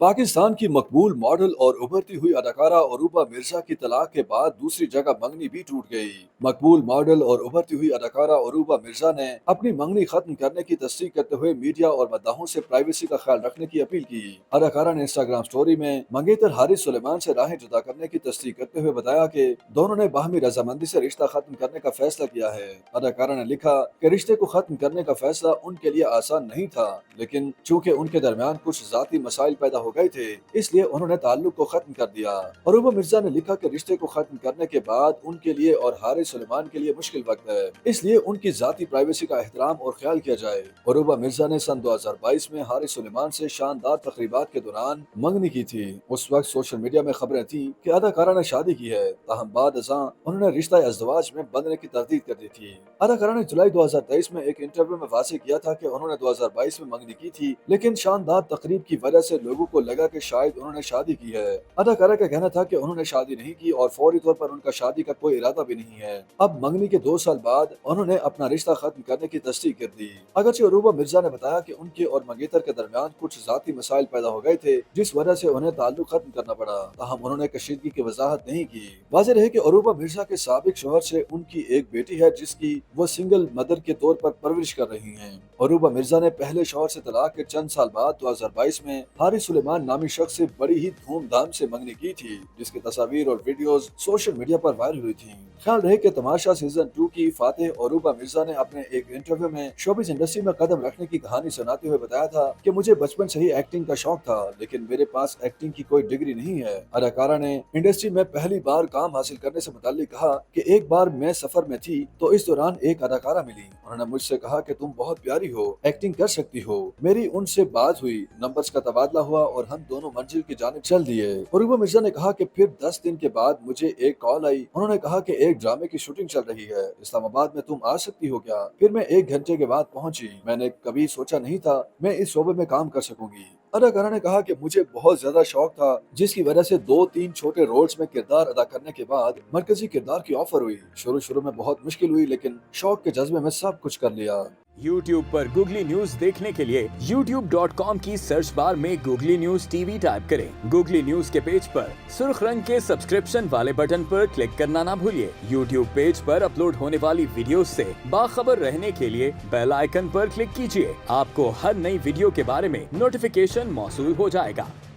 पाकिस्तान की मकबूल मॉडल और उभरती हुई अदाकारा अरूबा मिर्जा की तलाक के बाद दूसरी जगह मंगनी भी टूट गई। मकबूल मॉडल और उभरती हुई अदाकारा अरूबा मिर्जा ने अपनी मंगनी खत्म करने की तस्दीक करते हुए मीडिया और मद्दाहों से प्राइवेसी का ख्याल रखने की अपील की। अदाकारा ने इंस्टाग्राम स्टोरी में मंगेतर हारिस सुलेमान से राहें जुदा करने की तस्दीक करते हुए बताया कि दोनों ने बाहमी रजामंदी से रिश्ता खत्म करने का फैसला किया है। अदाकारा ने लिखा कि रिश्ते को खत्म करने का फैसला उनके लिए आसान नहीं था, लेकिन चूंकि उनके दरमियान कुछ जाती मसाइल पैदा हो गए थे, इसलिए उन्होंने ताल्लुक को खत्म कर दिया। अरूबा मिर्जा ने लिखा कि रिश्ते को खत्म करने के बाद उनके लिए और हारिस सुलेमान के लिए मुश्किल वक्त है, इसलिए उनकी जाती प्राइवेसी का एहतराम और ख्याल किया जाए। अरूबा मिर्जा ने सन 2022 में हारिस सुलेमान से शानदार तकरीबात के दौरान मंगनी की थी। उस वक्त सोशल मीडिया में खबरें थी कि अदाकारा ने शादी की है, ताहम बाद अज़ां उन्होंने रिश्ता अज़दवाज में बंधने की तरदीद कर दी थी। अदाकारा ने जुलाई 2023 में एक इंटरव्यू में वाज़ेह किया था कि उन्होंने 2022 में मंगनी की थी, लेकिन शानदार तकरीब की वजह से लोगों को लगा कि शायद उन्होंने शादी की है। अदाकारा का कहना था कि उन्होंने शादी नहीं की और फौरी तौर पर उनका शादी का कोई इरादा भी नहीं है। अब मंगनी के 2 साल बाद उन्होंने अपना रिश्ता खत्म करने की तस्दीक कर दी। अगरचे अरूबा मिर्जा ने बताया कि उनके और मंगेतर के दरमियान कुछ जाती मसाइल पैदा हो गए थे, जिस वजह से उन्हें ताल्लुक खत्म करना पड़ा, ताहम उन्होंने कशीदगी की वजाहत नहीं की। वाज़ेह रहे कि अरूबा मिर्जा के साबिक शौहर से उनकी एक बेटी है, जिसकी वो सिंगल मदर के तौर पर परवरिश कर रही हैं। अरूबा मिर्जा ने पहले शौहर से तलाक के चंद साल बाद 2022 में हारिस सुलेमान नामी शख्स से बड़ी ही धूमधाम से मंगनी की थी, जिसकी तस्वीर और वीडियोस सोशल मीडिया पर वायरल हुई थी। ख्याल रहे कि तमाशा सीजन 2 की फातेह अरूबा मिर्जा ने अपने एक इंटरव्यू में शोबिज़ इंडस्ट्री में कदम रखने की कहानी सुनाते हुए बताया था कि मुझे बचपन से ही एक्टिंग का शौक था, लेकिन मेरे पास एक्टिंग की कोई डिग्री नहीं है। अदाकारा ने इंडस्ट्री में पहली बार काम हासिल करने से मुताल्लिक कहा कि एक बार मैं सफर में थी तो इस दौरान एक अदाकारा मिली। उन्होंने मुझसे कहा कि तुम बहुत प्यारी हो, एक्टिंग कर सकती हो। मेरी उनसे बात हुई, नंबर्स का तबादला हुआ और हम दोनों मंजिल की जानिब चल दिए। अरूबा मिर्जा ने कहा कि फिर 10 दिन के बाद मुझे एक कॉल आई। उन्होंने कहा कि एक ड्रामे की शूटिंग चल रही है, इस्लामाबाद में तुम आ सकती हो क्या? फिर मैं 1 घंटे के बाद पहुंची। मैंने कभी सोचा नहीं था मैं इस शोबे में काम कर सकूंगी। अदाकारा ने कहा कि मुझे बहुत ज्यादा शौक था, जिसकी वजह से 2-3 छोटे रोल्स में किरदार अदा करने के बाद मरकजी किरदार की ऑफर हुई। शुरू में बहुत मुश्किल हुई, लेकिन शौक के जज्बे में सब कुछ कर लिया। YouTube पर गूगली न्यूज देखने के लिए youtube.com की सर्च बार में गूगली न्यूज टीवी टाइप करें। गूगली न्यूज के पेज पर सुर्ख रंग के सब्सक्रिप्शन वाले बटन पर क्लिक करना ना भूलिए। YouTube पेज पर अपलोड होने वाली वीडियोस से बाखबर रहने के लिए बेल आइकन पर क्लिक कीजिए। आपको हर नई वीडियो के बारे में नोटिफिकेशन मौसूल हो जाएगा।